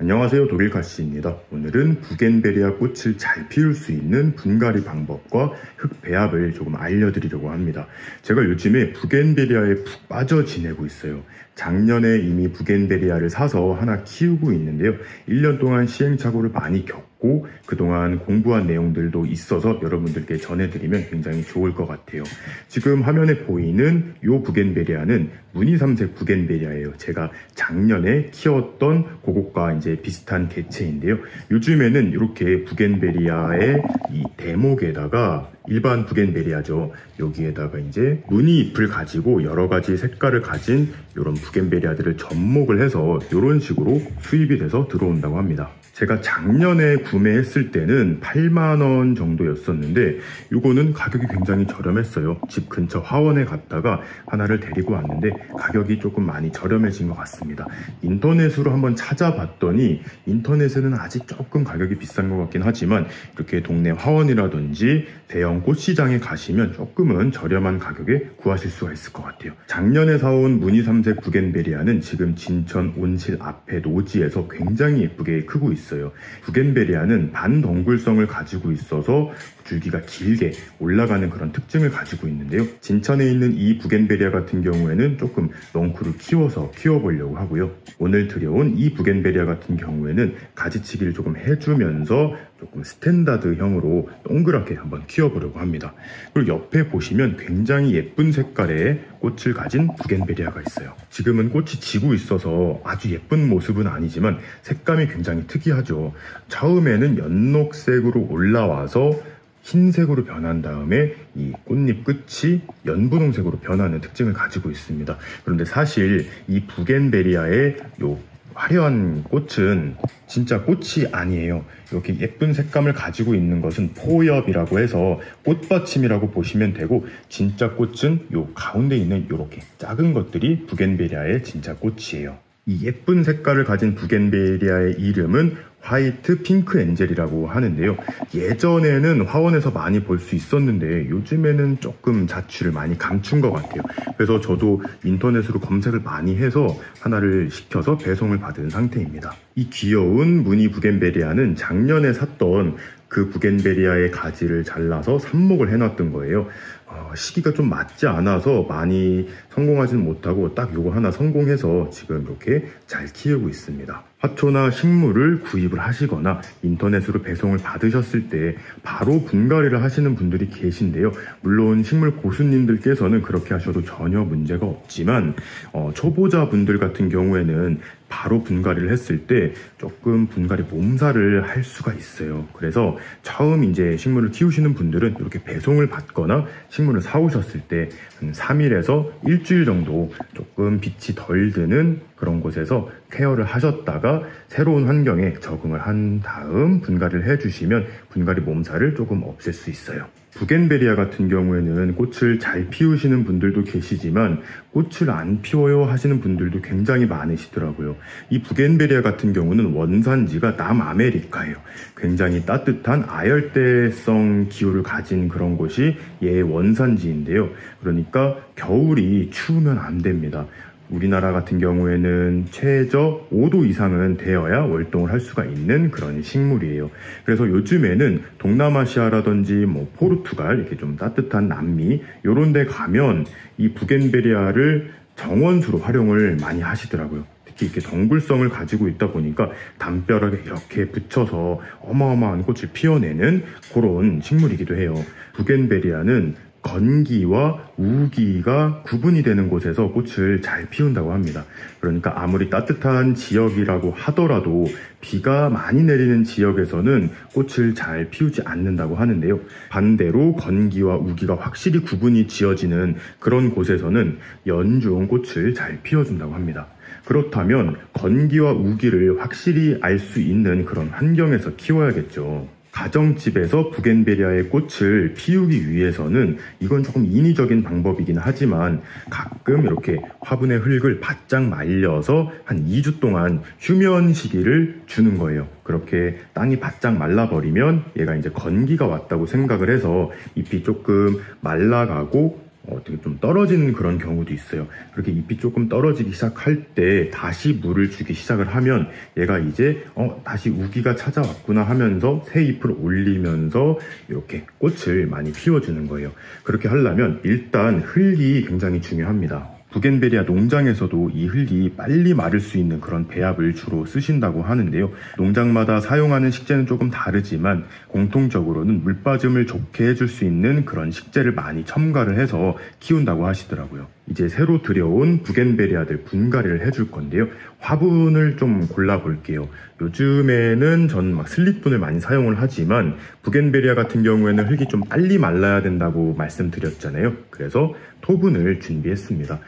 안녕하세요, 독일카씨입니다. 오늘은 부겐베리아 꽃을 잘 피울 수 있는 분갈이 방법과 흙 배합을 조금 알려드리려고 합니다. 제가 요즘에 부겐베리아에 푹 빠져 지내고 있어요. 작년에 이미 부겐베리아를 사서 하나 키우고 있는데요. 1년 동안 시행착오를 많이 겪고 그동안 공부한 내용들도 있어서 여러분들께 전해드리면 굉장히 좋을 것 같아요. 지금 화면에 보이는 이 부겐베리아는 무늬삼색 부겐베리아예요. 제가 작년에 키웠던 그것과 이제 비슷한 개체인데요. 요즘에는 이렇게 부겐베리아의 이 대목에다가 일반 부겐베리아죠. 여기에다가 이제 무늬잎을 가지고 여러 가지 색깔을 가진 이런 부겐베리아들을 접목을 해서 이런 식으로 수입이 돼서 들어온다고 합니다. 제가 작년에 구매했을 때는 8만원 정도였었는데 이거는 가격이 굉장히 저렴했어요. 집 근처 화원에 갔다가 하나를 데리고 왔는데 가격이 조금 많이 저렴해진 것 같습니다. 인터넷으로 한번 찾아봤더니 인터넷에는 아직 조금 가격이 비싼 것 같긴 하지만 이렇게 동네 화원이라든지 대형 꽃시장에 가시면 조금은 저렴한 가격에 구하실 수가 있을 것 같아요. 작년에 사온 무늬삼색 부겐베리아는 지금 진천 온실 앞에 노지에서 굉장히 예쁘게 크고 있어요. 부겐베리아는 반덩굴성을 가지고 있어서 줄기가 길게 올라가는 그런 특징을 가지고 있는데요. 진천에 있는 이 부겐베리아 같은 경우에는 조금 넝쿨을 키워보려고 하고요. 오늘 들여온 이 부겐베리아 같은 경우에는 가지치기를 조금 해주면서 조금 스탠다드형으로 동그랗게 한번 키워보려고 합니다. 그리고 옆에 보시면 굉장히 예쁜 색깔의 꽃을 가진 부겐베리아가 있어요. 지금은 꽃이 지고 있어서 아주 예쁜 모습은 아니지만 색감이 굉장히 특이하죠. 처음에는 연녹색으로 올라와서 흰색으로 변한 다음에 이 꽃잎 끝이 연분홍색으로 변하는 특징을 가지고 있습니다. 그런데 사실 이 부겐베리아의 요 화려한 꽃은 진짜 꽃이 아니에요. 이렇게 예쁜 색감을 가지고 있는 것은 포엽이라고 해서 꽃받침이라고 보시면 되고, 진짜 꽃은 요 가운데 있는 이렇게 작은 것들이 부겐베리아의 진짜 꽃이에요. 이 예쁜 색깔을 가진 부겐베리아의 이름은 화이트 핑크 엔젤이라고 하는데요. 예전에는 화원에서 많이 볼 수 있었는데 요즘에는 조금 자취를 많이 감춘 것 같아요. 그래서 저도 인터넷으로 검색을 많이 해서 하나를 시켜서 배송을 받은 상태입니다. 이 귀여운 무늬 부겐베리아는 작년에 샀던 그 부겐베리아의 가지를 잘라서 삽목을 해놨던 거예요. 시기가 좀 맞지 않아서 많이 성공하지는 못하고 딱 요거 하나 성공해서 지금 이렇게 잘 키우고 있습니다. 화초나 식물을 구입을 하시거나 인터넷으로 배송을 받으셨을 때 바로 분갈이를 하시는 분들이 계신데요. 물론 식물 고수님들께서는 그렇게 하셔도 전혀 문제가 없지만 초보자분들 같은 경우에는 바로 분갈이를 했을 때 조금 분갈이 몸살을 할 수가 있어요. 그래서 처음 이제 식물을 키우시는 분들은 이렇게 배송을 받거나 식물을 사오셨을 때 한 3일에서 일주일 정도 조금 빛이 덜 드는 그런 곳에서 케어를 하셨다가 새로운 환경에 적응을 한 다음 분갈이를 해주시면 분갈이 몸살을 조금 없앨 수 있어요. 부겐베리아 같은 경우에는 꽃을 잘 피우시는 분들도 계시지만 꽃을 안 피워요 하시는 분들도 굉장히 많으시더라고요. 이 부겐베리아 같은 경우는 원산지가 남아메리카예요. 굉장히 따뜻한 아열대성 기후를 가진 그런 곳이 얘의 원산지인데요. 그러니까 겨울이 추우면 안 됩니다. 우리나라 같은 경우에는 최저 5도 이상은 되어야 월동을 할 수가 있는 그런 식물이에요. 그래서 요즘에는 동남아시아라든지 포르투갈, 이렇게 좀 따뜻한 남미 이런 데 가면 이 부겐베리아를 정원수로 활용을 많이 하시더라고요. 특히 이렇게 덩굴성을 가지고 있다 보니까 담벼락에 이렇게 붙여서 어마어마한 꽃을 피워내는 그런 식물이기도 해요. 부겐베리아는 건기와 우기가 구분이 되는 곳에서 꽃을 잘 피운다고 합니다. 그러니까 아무리 따뜻한 지역이라고 하더라도 비가 많이 내리는 지역에서는 꽃을 잘 피우지 않는다고 하는데요. 반대로 건기와 우기가 확실히 구분이 지어지는 그런 곳에서는 연중 꽃을 잘 피워준다고 합니다. 그렇다면 건기와 우기를 확실히 알 수 있는 그런 환경에서 키워야겠죠. 가정집에서 부겐베리아의 꽃을 피우기 위해서는 이건 조금 인위적인 방법이긴 하지만 가끔 이렇게 화분의 흙을 바짝 말려서 한 2주 동안 휴면 시기를 주는 거예요. 그렇게 땅이 바짝 말라버리면 얘가 이제 건기가 왔다고 생각을 해서 잎이 조금 말라가고 어떻게 좀 떨어지는 그런 경우도 있어요. 그렇게 잎이 조금 떨어지기 시작할 때 다시 물을 주기 시작을 하면 얘가 이제 다시 우기가 찾아왔구나 하면서 새 잎을 올리면서 이렇게 꽃을 많이 피워주는 거예요. 그렇게 하려면 일단 흙이 굉장히 중요합니다. 부겐베리아 농장에서도 이 흙이 빨리 마를 수 있는 그런 배합을 주로 쓰신다고 하는데요. 농장마다 사용하는 식재는 조금 다르지만 공통적으로는 물빠짐을 좋게 해줄 수 있는 그런 식재를 많이 첨가를 해서 키운다고 하시더라고요. 이제 새로 들여온 부겐베리아들 분갈이를 해줄 건데요. 화분을 좀 골라볼게요. 요즘에는 전 막 슬릭분을 많이 사용을 하지만 부겐베리아 같은 경우에는 흙이 좀 빨리 말라야 된다고 말씀드렸잖아요. 그래서 토분을 준비했습니다.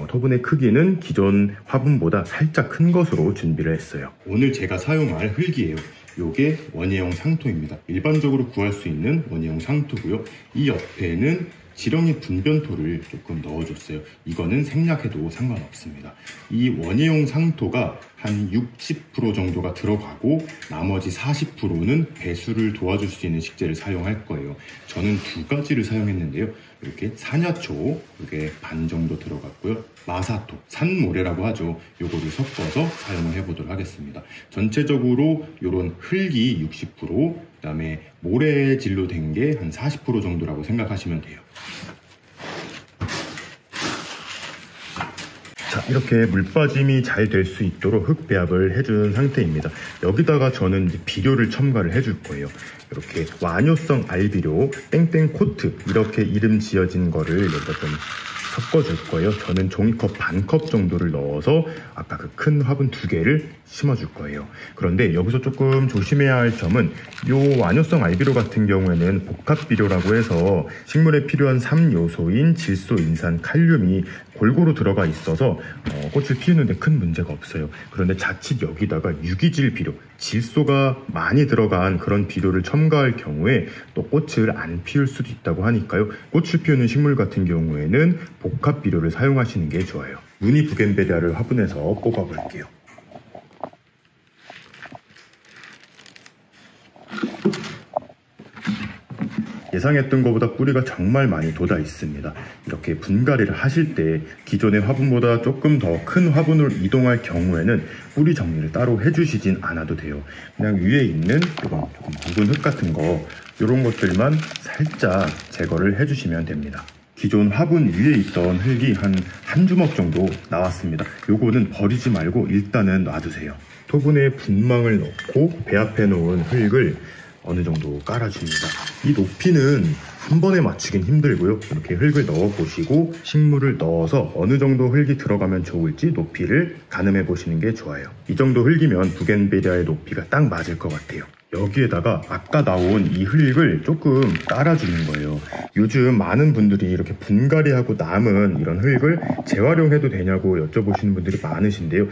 토분의 크기는 기존 화분보다 살짝 큰 것으로 준비를 했어요. 오늘 제가 사용할 흙이에요. 요게 원예형 상토입니다. 일반적으로 구할 수 있는 원예형 상토고요. 이 옆에는 지렁이 분변토를 조금 넣어줬어요. 이거는 생략해도 상관없습니다. 이 원예용 상토가 한 60% 정도가 들어가고 나머지 40%는 배수를 도와줄 수 있는 식재를 사용할 거예요. 저는 두 가지를 사용했는데요. 이렇게 산야초, 이게 반 정도 들어갔고요. 마사토, 산모래라고 하죠. 요거를 섞어서 사용을 해보도록 하겠습니다. 전체적으로 이런 흙이 60%, 그 다음에 모래질로 된 게 한 40% 정도라고 생각하시면 돼요. 자, 이렇게 물빠짐이 잘 될 수 있도록 흙 배합을 해준 상태입니다. 여기다가 저는 이제 비료를 첨가를 해줄 거예요. 이렇게 완효성 알비료, 땡땡 코트 이렇게 이름 지어진 거를 여기다 좀 섞어줄 거예요. 저는 종이컵 반컵 정도를 넣어서 아까 그 큰 화분 2개를 심어줄 거예요. 그런데 여기서 조금 조심해야 할 점은 이 완효성 알비료 같은 경우에는 복합비료라고 해서 식물에 필요한 3요소인 질소, 인산, 칼륨이 골고루 들어가 있어서 꽃을 피우는데 큰 문제가 없어요. 그런데 자칫 여기다가 유기질 비료, 질소가 많이 들어간 그런 비료를 첨가할 경우에 또 꽃을 안 피울 수도 있다고 하니까요. 꽃을 피우는 식물 같은 경우에는 복합 비료를 사용하시는 게 좋아요. 무늬 부겐베리아를 화분에서 뽑아볼게요. 예상했던 것보다 뿌리가 정말 많이 돋아 있습니다. 이렇게 분갈이를 하실 때 기존의 화분보다 조금 더 큰 화분으로 이동할 경우에는 뿌리 정리를 따로 해주시진 않아도 돼요. 그냥 위에 있는 이런 조금 묵은 흙 같은 거 이런 것들만 살짝 제거를 해주시면 됩니다. 기존 화분 위에 있던 흙이 한 주먹 정도 나왔습니다. 요거는 버리지 말고 일단은 놔두세요. 토분에 분망을 넣고 배합해 놓은 흙을 어느 정도 깔아줍니다. 이 높이는 한 번에 맞추긴 힘들고요. 이렇게 흙을 넣어 보시고 식물을 넣어서 어느 정도 흙이 들어가면 좋을지 높이를 가늠해 보시는 게 좋아요. 이 정도 흙이면 부겐베리아의 높이가 딱 맞을 것 같아요. 여기에다가 아까 나온 이 흙을 조금 깔아주는 거예요. 요즘 많은 분들이 이렇게 분갈이하고 남은 이런 흙을 재활용해도 되냐고 여쭤보시는 분들이 많으신데요.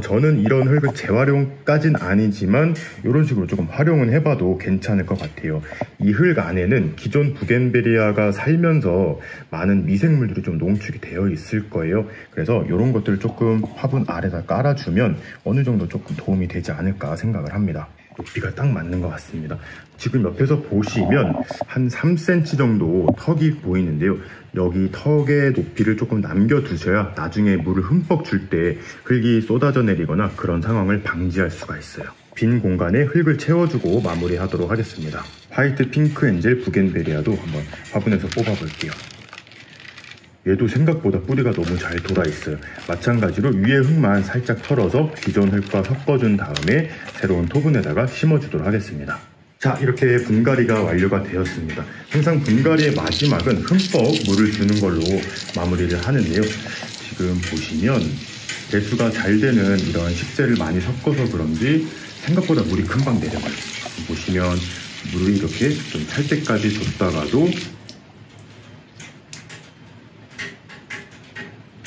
저는 이런 흙을 재활용까진 아니지만 이런 식으로 조금 활용은 해봐도 괜찮을 것 같아요. 이 흙 안에는 기존 부겐베리아가 살면서 많은 미생물들이 좀 농축이 되어 있을 거예요. 그래서 이런 것들을 조금 화분 아래다 깔아주면 어느 정도 조금 도움이 되지 않을까 생각을 합니다. 높이가 딱 맞는 것 같습니다. 지금 옆에서 보시면 한 3cm 정도 턱이 보이는데요. 여기 턱의 높이를 조금 남겨두셔야 나중에 물을 흠뻑 줄 때 흙이 쏟아져 내리거나 그런 상황을 방지할 수가 있어요. 빈 공간에 흙을 채워주고 마무리하도록 하겠습니다. 화이트 핑크 엔젤 부겐베리아도 한번 화분에서 뽑아볼게요. 얘도 생각보다 뿌리가 너무 잘 돌아있어요. 마찬가지로 위에 흙만 살짝 털어서 기존 흙과 섞어준 다음에 새로운 토분에다가 심어주도록 하겠습니다. 자, 이렇게 분갈이가 완료가 되었습니다. 항상 분갈이의 마지막은 흠뻑 물을 주는 걸로 마무리를 하는데요. 지금 보시면 배수가 잘 되는 이런 식재를 많이 섞어서 그런지 생각보다 물이 금방 내려가요. 보시면 물을 이렇게 좀 찰 때까지 줬다가도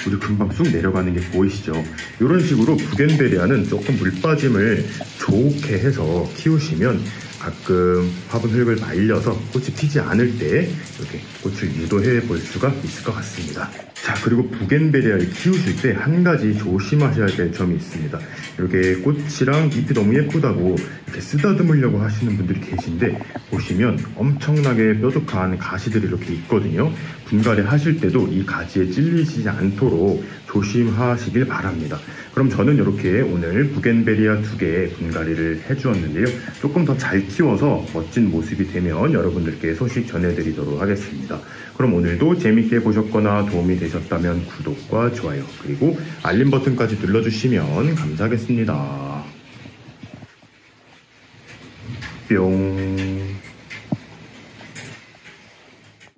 물이 금방 쑥 내려가는 게 보이시죠? 이런 식으로 부겐베리아는 조금 물빠짐을 좋게 해서 키우시면 가끔 화분 흙을 말려서 꽃이 피지 않을 때 이렇게 꽃을 유도해 볼 수가 있을 것 같습니다. 자, 그리고 부겐베리아를 키우실 때 한 가지 조심하셔야 될 점이 있습니다. 이렇게 꽃이랑 잎이 너무 예쁘다고 이렇게 쓰다듬으려고 하시는 분들이 계신데 보시면 엄청나게 뾰족한 가시들이 이렇게 있거든요. 분갈이 하실 때도 이 가지에 찔리시지 않도록 조심하시길 바랍니다. 그럼 저는 이렇게 오늘 부겐베리아 2개 분갈이를 해주었는데요. 조금 더 잘 키워서 멋진 모습이 되면 여러분들께 소식 전해드리도록 하겠습니다. 그럼 오늘도 재밌게 보셨거나 도움이 되셨다면 구독과 좋아요 그리고 알림 버튼까지 눌러주시면 감사하겠습니다. 뿅.